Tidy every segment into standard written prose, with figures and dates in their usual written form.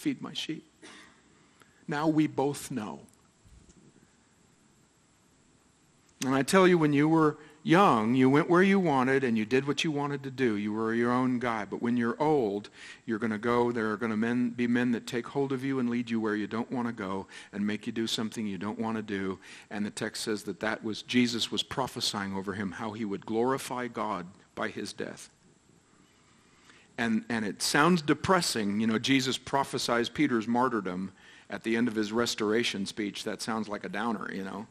feed my sheep. Now we both know. And I tell you, when you were young, you went where you wanted and you did what you wanted to do. You were your own guy. But when you're old, you're going to go. There are going to be men that take hold of you and lead you where you don't want to go and make you do something you don't want to do. And the text says that was Jesus was prophesying over him how he would glorify God by his death. And it sounds depressing. You know, Jesus prophesies Peter's martyrdom at the end of his restoration speech. That sounds like a downer, you know.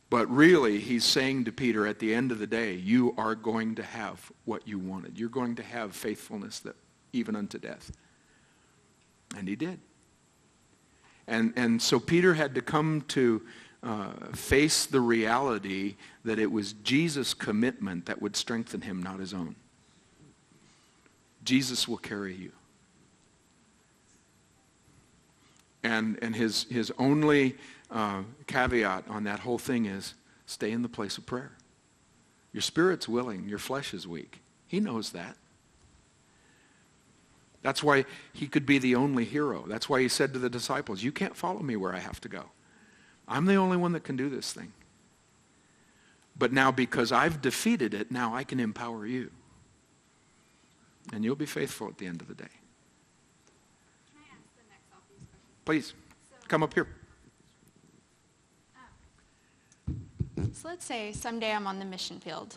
But really, he's saying to Peter, at the end of the day, you are going to have what you wanted. You're going to have faithfulness that even unto death. And he did. And so Peter had to come to face the reality that it was Jesus' commitment that would strengthen him, not his own. Jesus will carry you. And his only caveat on that whole thing is stay in the place of prayer. Your spirit's willing, your flesh is weak. He knows that. That's why he could be the only hero. That's why he said to the disciples, you can't follow me where I have to go. I'm the only one that can do this thing. But now because I've defeated it, now I can empower you. And you'll be faithful at the end of the day. Can I ask the next obvious question? Please, come up here. So let's say someday I'm on the mission field,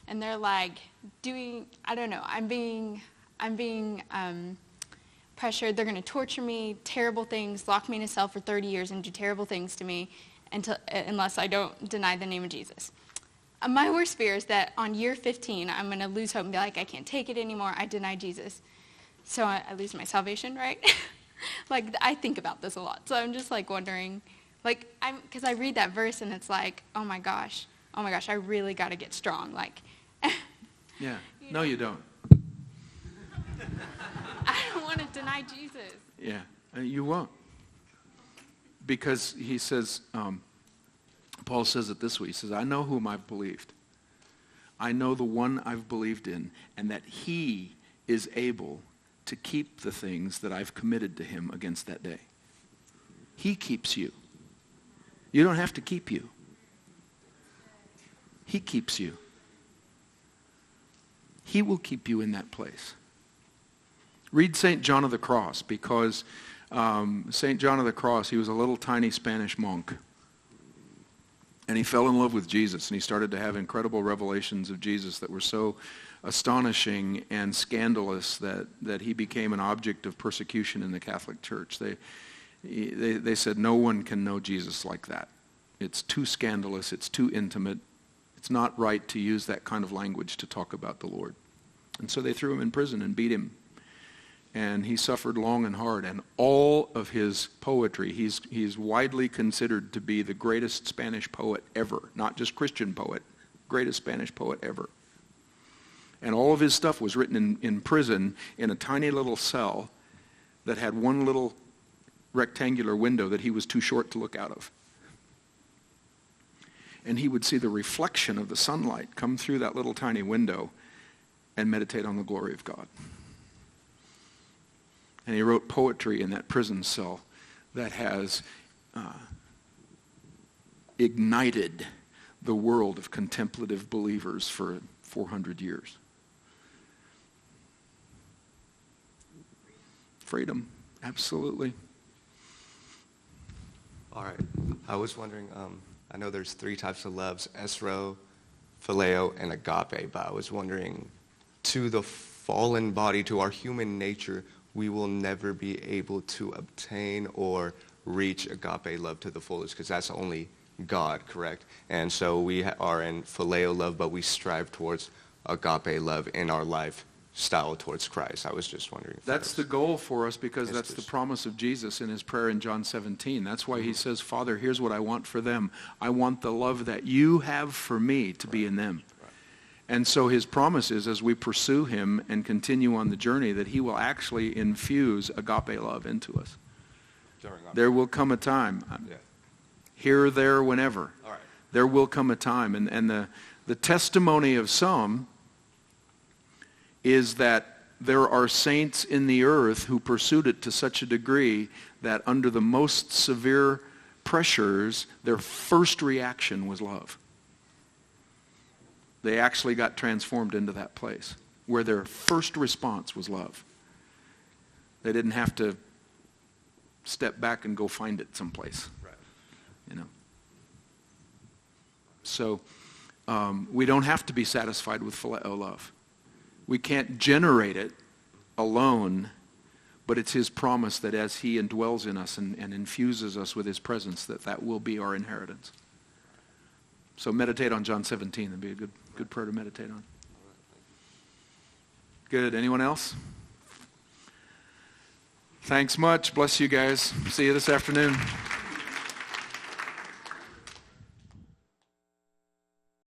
and they're like I'm being pressured. They're going to torture me, terrible things, lock me in a cell for 30 years and do terrible things to me unless I don't deny the name of Jesus. My worst fear is that on year 15, I'm going to lose hope and be like, I can't take it anymore. I deny Jesus. So I lose my salvation, right? Like, I think about this a lot. So I'm just like wondering, like, because I read that verse and it's like, oh my gosh, I really got to get strong. Like, yeah, no, you don't. I don't want to deny Jesus. Yeah, you won't. Because he says, Paul says it this way. He says, I know whom I've believed. I know the one I've believed in, and that he is able to keep the things that I've committed to him against that day. He keeps you. You don't have to keep you. He keeps you. He will keep you in that place. Read St. John of the Cross, because St. John of the Cross, he was a little tiny Spanish monk. And he fell in love with Jesus, and he started to have incredible revelations of Jesus that were so astonishing and scandalous that he became an object of persecution in the Catholic Church. They said no one can know Jesus like that. It's too scandalous, it's too intimate. It's not right to use that kind of language to talk about the Lord. And so they threw him in prison and beat him. And he suffered long and hard. And all of his poetry, he's widely considered to be the greatest Spanish poet ever. Not just Christian poet, greatest Spanish poet ever. And all of his stuff was written in prison in a tiny little cell that had one little rectangular window that he was too short to look out of. And he would see the reflection of the sunlight come through that little tiny window and meditate on the glory of God. And he wrote poetry in that prison cell that has ignited the world of contemplative believers for 400 years. Freedom, absolutely. All right. I was wondering, I know there's 3 types of loves, esro, phileo, and agape, but I was wondering, to the fallen body, to our human nature, we will never be able to obtain or reach agape love to the fullest, because that's only God, correct? And so we are in phileo love, but we strive towards agape love in our lifestyle towards Christ. I was just wondering. That's the goal for us, because that's the promise of Jesus in his prayer in John 17. That's why he says, Father, here's what I want for them. I want the love that you have for me to be in them. And so his promise is, as we pursue him and continue on the journey, that he will actually infuse agape love into us. There will come a time, here, there, whenever. All right. There will come a time. And the testimony of some is that there are saints in the earth who pursued it to such a degree that under the most severe pressures, their first reaction was love. They actually got transformed into that place where their first response was love. They didn't have to step back and go find it someplace. Right. You know. So we don't have to be satisfied with phileo love. We can't generate it alone, but it's his promise that as he indwells in us and infuses us with his presence, that will be our inheritance. So meditate on John 17. That'd be a good prayer to meditate on. Good. Anyone else? Thanks much. Bless you guys. See you this afternoon.